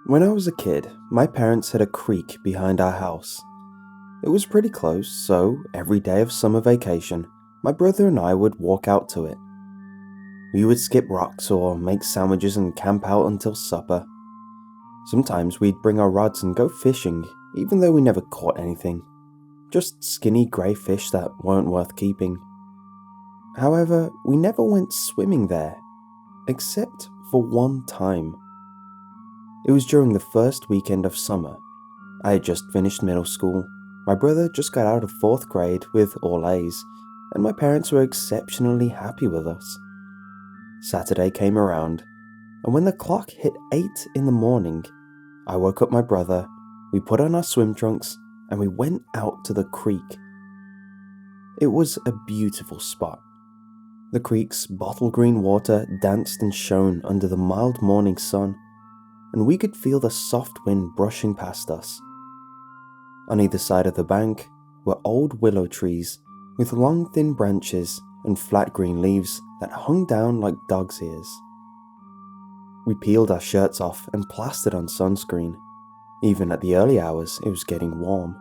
When I was a kid, my parents had a creek behind our house. It was pretty close, so every day of summer vacation, my brother and I would walk out to it. We would skip rocks or make sandwiches and camp out until supper. Sometimes we'd bring our rods and go fishing, even though we never caught anything. Just skinny grey fish that weren't worth keeping. However, we never went swimming there, except for one time. It was during the first weekend of summer. I had just finished middle school. My brother just got out of 4th grade with all A's, and my parents were exceptionally happy with us. Saturday came around, and when the clock hit 8 in the morning, I woke up my brother, we put on our swim trunks, and we went out to the creek. It was a beautiful spot. The creek's bottle green water danced and shone under the mild morning sun, and we could feel the soft wind brushing past us. On either side of the bank were old willow trees with long thin branches and flat green leaves that hung down like dog's ears. We peeled our shirts off and plastered on sunscreen. Even at the early hours, it was getting warm.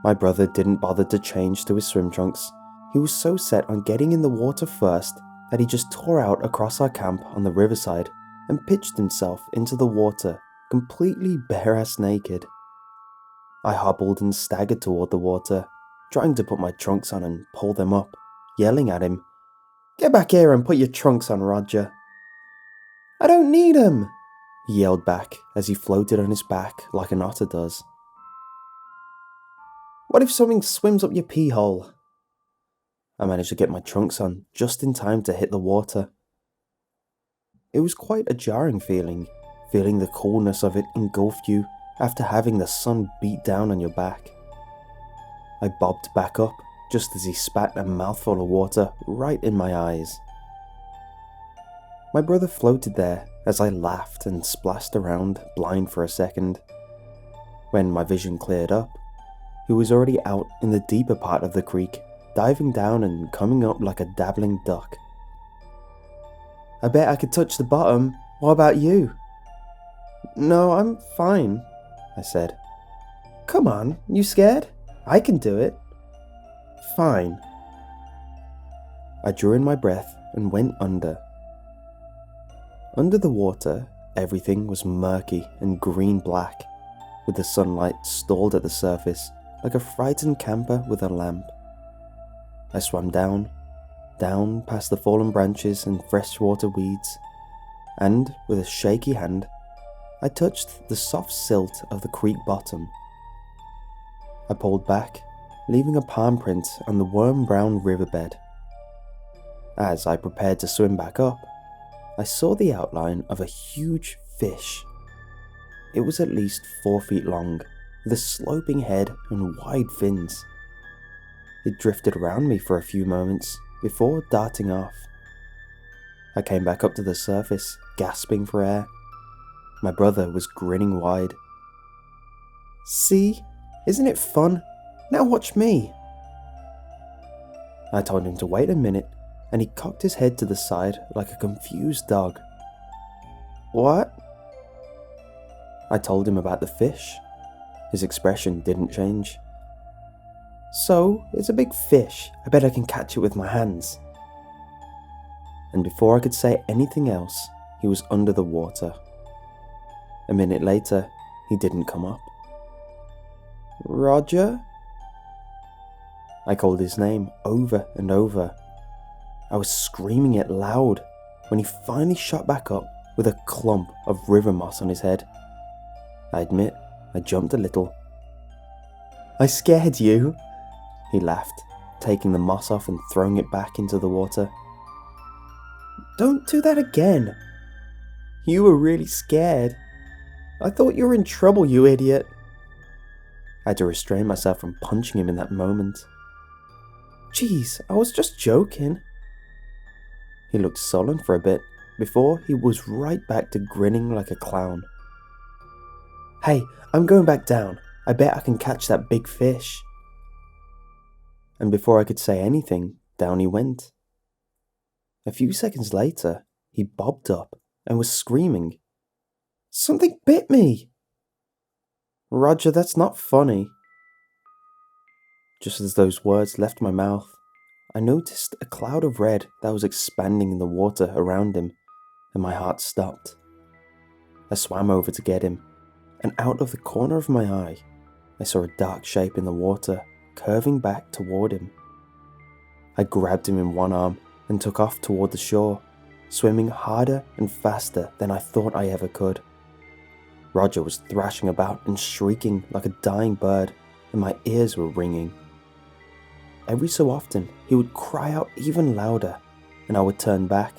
My brother didn't bother to change to his swim trunks. He was so set on getting in the water first that he just tore out across our camp on the riverside and pitched himself into the water, completely bare-ass naked. I hobbled and staggered toward the water, trying to put my trunks on and pull them up, yelling at him, "Get back here and put your trunks on, Roger." "I don't need 'em," he yelled back as he floated on his back like an otter does. "What if something swims up your pee hole?" I managed to get my trunks on just in time to hit the water. It was quite a jarring feeling the coolness of it engulf you after having the sun beat down on your back. I bobbed back up just as he spat a mouthful of water right in my eyes. My brother floated there as I laughed and splashed around, blind for a second. When my vision cleared up, he was already out in the deeper part of the creek, diving down and coming up like a dabbling duck. "I bet I could touch the bottom. What about you?" "No, I'm fine," I said. "Come on, you scared? I can do it." "Fine." I drew in my breath and went under. Under the water, everything was murky and green-black, with the sunlight stalled at the surface like a frightened camper with a lamp. I swam down past the fallen branches and freshwater weeds, and with a shaky hand, I touched the soft silt of the creek bottom. I pulled back, leaving a palm print on the worm-brown riverbed. As I prepared to swim back up, I saw the outline of a huge fish. It was at least 4 feet long, with a sloping head and wide fins. It drifted around me for a few moments before darting off. I came back up to the surface, gasping for air. My brother was grinning wide. "See? Isn't it fun? Now watch me." I told him to wait a minute, and he cocked his head to the side like a confused dog. "What?" I told him about the fish. His expression didn't change. "So, it's a big fish. I bet I can catch it with my hands." And before I could say anything else, he was under the water. A minute later, he didn't come up. "Roger?" I called his name over and over. I was screaming it loud when he finally shot back up with a clump of river moss on his head. I admit, I jumped a little. "I scared you," he laughed, taking the moss off and throwing it back into the water. "Don't do that again. You were really scared. I thought you were in trouble, you idiot." I had to restrain myself from punching him in that moment. "Jeez, I was just joking." He looked sullen for a bit before he was right back to grinning like a clown. "Hey, I'm going back down. I bet I can catch that big fish." And before I could say anything, down he went. A few seconds later, he bobbed up and was screaming. Something bit me! Roger, that's not funny. Just as those words left my mouth, I noticed a cloud of red that was expanding in the water around him, and my heart stopped. I swam over to get him, and out of the corner of my eye, I saw a dark shape in the water curving back toward him. I grabbed him in one arm and took off toward the shore, swimming harder and faster than I thought I ever could. Roger was thrashing about and shrieking like a dying bird, and my ears were ringing. Every so often, he would cry out even louder, and I would turn back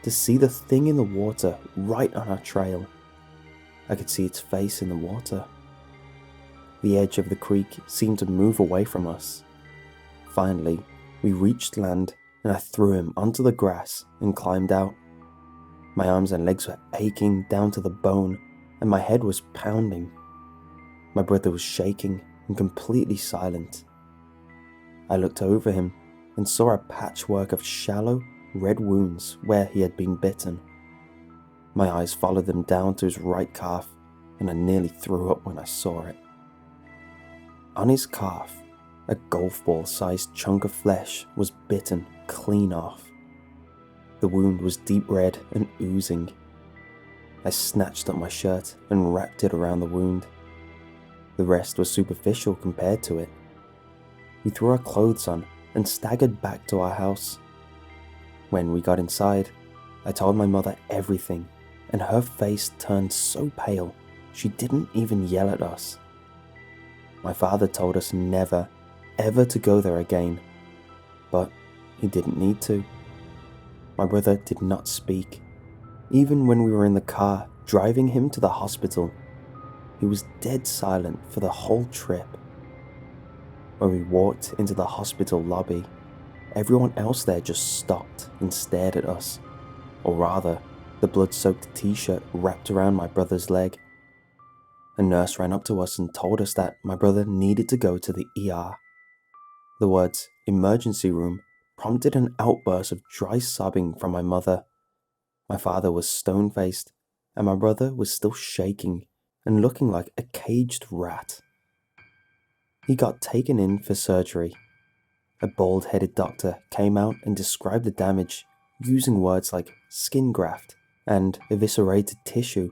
to see the thing in the water right on our trail. I could see its face in the water. The edge of the creek seemed to move away from us. Finally, we reached land, and I threw him onto the grass and climbed out. My arms and legs were aching down to the bone, and my head was pounding. My brother was shaking and completely silent. I looked over him and saw a patchwork of shallow, red wounds where he had been bitten. My eyes followed them down to his right calf, and I nearly threw up when I saw it. On his calf, a golf ball-sized chunk of flesh was bitten clean off. The wound was deep red and oozing. I snatched up my shirt and wrapped it around the wound. The rest was superficial compared to it. We threw our clothes on and staggered back to our house. When we got inside, I told my mother everything, and her face turned so pale she didn't even yell at us. My father told us never, ever to go there again, but he didn't need to. My brother did not speak. Even when we were in the car driving him to the hospital, he was dead silent for the whole trip. When we walked into the hospital lobby, everyone else there just stopped and stared at us, or rather, the blood-soaked t-shirt wrapped around my brother's leg. A nurse ran up to us and told us that my brother needed to go to the ER. The words emergency room prompted an outburst of dry sobbing from my mother. My father was stone-faced, and my brother was still shaking and looking like a caged rat. He got taken in for surgery. A bald-headed doctor came out and described the damage using words like skin graft and eviscerated tissue.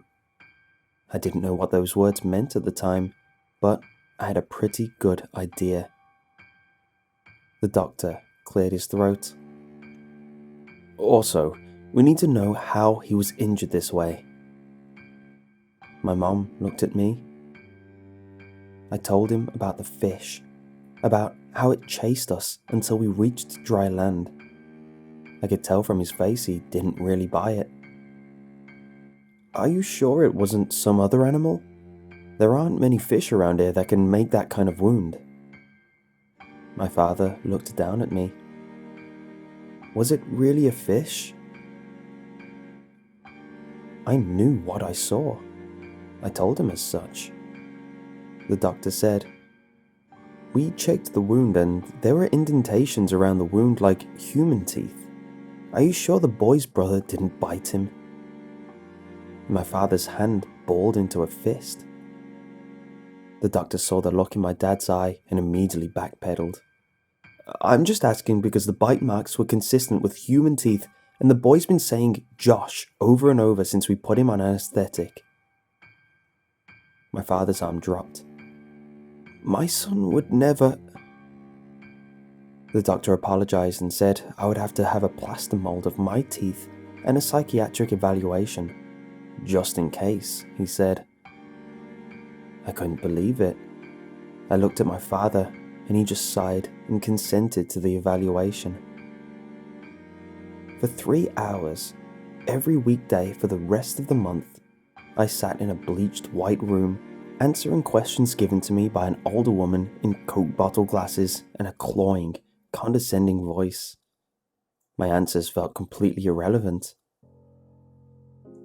I didn't know what those words meant at the time, but I had a pretty good idea. The doctor cleared his throat. Also, we need to know how he was injured this way. My mom looked at me. I told him about the fish, about how it chased us until we reached dry land. I could tell from his face he didn't really buy it. Are you sure it wasn't some other animal? There aren't many fish around here that can make that kind of wound. My father looked down at me. Was it really a fish? I knew what I saw. I told him as such. The doctor said, "We checked the wound and there were indentations around the wound like human teeth. Are you sure the boy's brother didn't bite him?" My father's hand balled into a fist. The doctor saw the look in my dad's eye and immediately backpedaled. "I'm just asking because the bite marks were consistent with human teeth and the boy's been saying Josh over and over since we put him on anesthetic." My father's arm dropped. "My son would never..." The doctor apologized and said I would have to have a plaster mold of my teeth and a psychiatric evaluation. Just in case, he said. I couldn't believe it. I looked at my father and he just sighed and consented to the evaluation. For 3 hours, every weekday for the rest of the month, I sat in a bleached white room answering questions given to me by an older woman in Coke bottle glasses and a clawing, condescending voice. My answers felt completely irrelevant.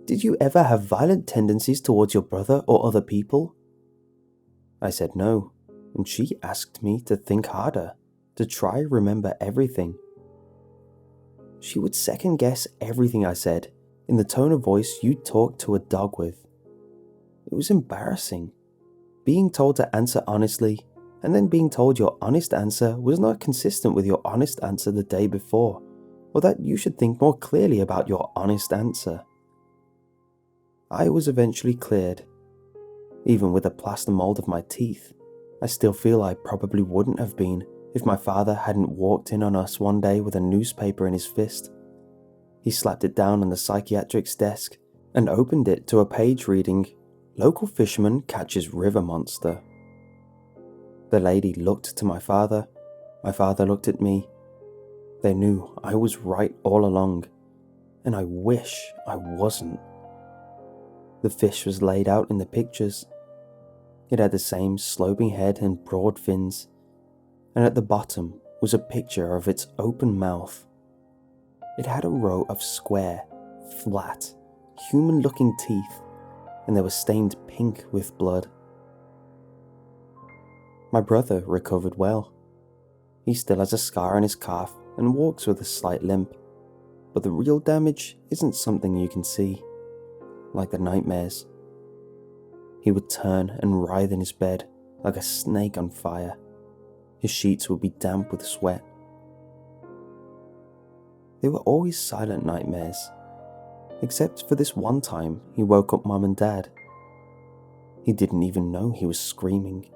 "Did you ever have violent tendencies towards your brother or other people?" I said no, and she asked me to think harder, to try remember everything. She would second guess everything I said in the tone of voice you'd talk to a dog with. It was embarrassing. Being told to answer honestly, and then being told your honest answer was not consistent with your honest answer the day before, or that you should think more clearly about your honest answer. I was eventually cleared. Even with a plaster mold of my teeth, I still feel I probably wouldn't have been if my father hadn't walked in on us one day with a newspaper in his fist. He slapped it down on the psychiatric's desk and opened it to a page reading, "Local fisherman catches river monster." The lady looked to my father looked at me. They knew I was right all along, and I wish I wasn't. The fish was laid out in the pictures. It had the same sloping head and broad fins, and at the bottom was a picture of its open mouth. It had a row of square, flat, human-looking teeth, and they were stained pink with blood. My brother recovered well. He still has a scar on his calf and walks with a slight limp, but the real damage isn't something you can see, like the nightmares. He would turn and writhe in his bed like a snake on fire. His sheets would be damp with sweat. They were always silent nightmares, except for this one time he woke up Mum and Dad. He didn't even know he was screaming.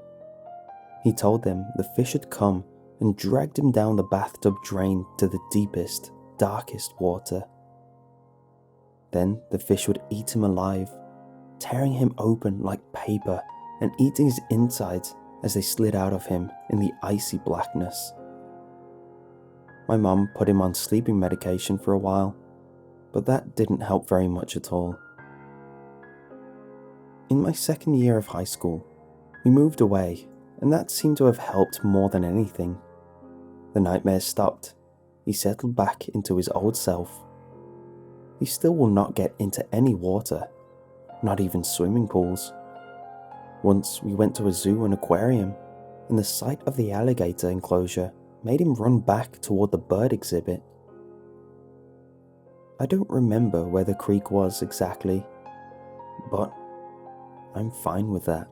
He told them the fish had come and dragged him down the bathtub drain to the deepest, darkest water. Then the fish would eat him alive, tearing him open like paper and eating his insides as they slid out of him in the icy blackness. My mum put him on sleeping medication for a while, but that didn't help very much at all. In my second year of high school, we moved away, and that seemed to have helped more than anything. The nightmares stopped. He settled back into his old self. He still will not get into any water, not even swimming pools. Once we went to a zoo and aquarium, and the sight of the alligator enclosure made him run back toward the bird exhibit. I don't remember where the creek was exactly, but I'm fine with that.